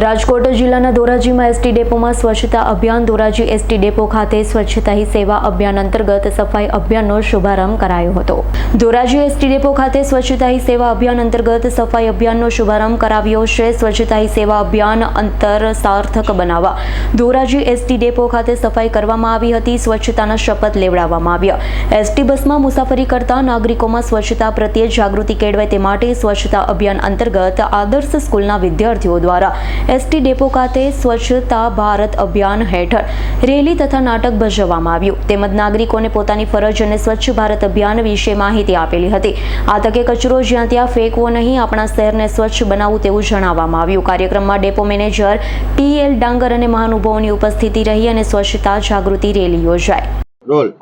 રાજકોટ જિલ્લાના ધોરાજીમાં એસટી ડેપોમાં સ્વચ્છતા અભિયાન. ધોરાજી એસટી ડેપો ખાતે સ્વચ્છતા હી સેવા અભિયાન અંતર્ગત સફાઈ અભિયાનનો શુભારંભ કરાયો હતો. ધોરાજી એસટી ડેપો ખાતે સ્વચ્છતા હી સેવા અભિયાન અંતર્ગત સફાઈ અભિયાનનો શુભારંભ કરાવ્યો છે. સ્વચ્છતા હી સેવા અભિયાન અંતર સાર્થક બનાવવા ધોરાજી એસટી ડેપો ખાતે સફાઈ કરવામાં આવી હતી. સ્વચ્છતાના શપથ લેવડાવવામાં આવ્યા. એસટી બસમાં મુસાફરી કરતા નાગરિકોમાં સ્વચ્છતા પ્રત્યે જાગૃતિ કેળવાય તે માટે સ્વચ્છતા અભિયાન અંતર્ગત આદર્શ સ્કૂલના વિદ્યાર્થીઓ દ્વારા એસટી ડેપો ખાતે સ્વચ્છતા ભારત અભિયાન હેઠળ રેલી તથા નાટક ભજવવામાં આવ્યું. તેમજ નાગરિકોને પોતાની ફરજ અને સ્વચ્છ ભારત અભિયાન વિશે માહિતી આપેલી હતી. આ તકે કચરો જ્યાં ત્યાં ફેંકવો નહીં, આપણા શહેરને સ્વચ્છ બનાવવું તેવું જણાવવામાં આવ્યું. કાર્યક્રમમાં ડેપો મેનેજર ટી.એલ. ડાંગર અને મહાનુભાવોની ઉપસ્થિતિ રહી અને સ્વચ્છતા જાગૃતિ રેલી યોજાઈ.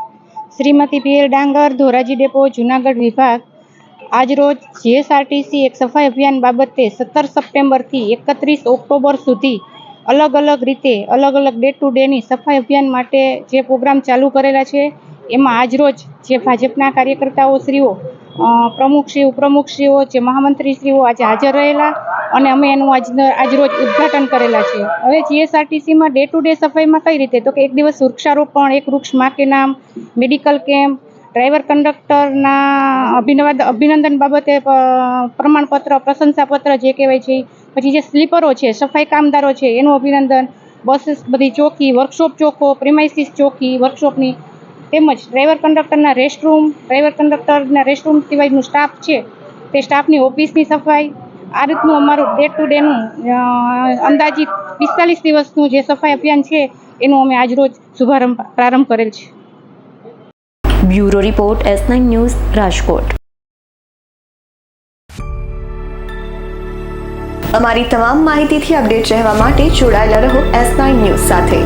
શ્રીમતી પી.એલ. ડાંગર, ધોરાજી ડેપો, જૂનાગઢ વિભાગ. આજરોજ જીએસઆરટીસી એક સફાઈ અભિયાન બાબતે 17 સપ્ટેમ્બરથી 31 ઓક્ટોબર સુધી અલગ અલગ રીતે અલગ અલગ ડે ટુ ડેની સફાઈ અભિયાન માટે જે પ્રોગ્રામ ચાલુ કરેલા છે, એમાં આજરોજ જે ભાજપના કાર્યકર્તાઓ શ્રીઓ, પ્રમુખશ્રીઓ, ઉપપ્રમુખશ્રીઓ, જે મહામંત્રીશ્રીઓ આજે હાજર રહેલા અને અમે એનું આજરોજ ઉદ્ઘાટન કરેલા છે. હવે જીએસઆરટીસીમાં ડે ટુ ડે સફાઈમાં કઈ રીતે, તો કે એક દિવસ વૃક્ષારોપણ, એક વૃક્ષ માં કે નામ, મેડિકલ કેમ્પ, ડ્રાઈવર કંડક્ટરના અભિનંદન બાબતે પ્રમાણપત્ર, પ્રશંસાપત્ર જે કહેવાય છે, પછી જે સ્લીપરો છે, સફાઈ કામદારો છે, એનું અભિનંદન, બસ બધી ચોકી, વર્કશોપ ચોખ્ખો, પ્રિમાઇસીસ ચોખ્ખી વર્કશોપની, તેમજ ડ્રાઈવર કંડક્ટરના રેસ્ટરૂમ, ડ્રાઈવર કંડક્ટરના રેસ્ટરૂમ સિવાયનું સ્ટાફ છે તે સ્ટાફની ઓફિસની સફાઈ. આ રીતનું અમારું ડે ટુ ડેનું અંદાજિત 45 દિવસનું જે સફાઈ અભિયાન છે એનું અમે આજરોજ પ્રારંભ કરેલ છે. Bureau report S9 news, Rajkot. અમારી તમામ માહિતીથી અપડેટ રહેવા માટે જોડાયેલા રહો S9 ન્યૂઝ સાથે.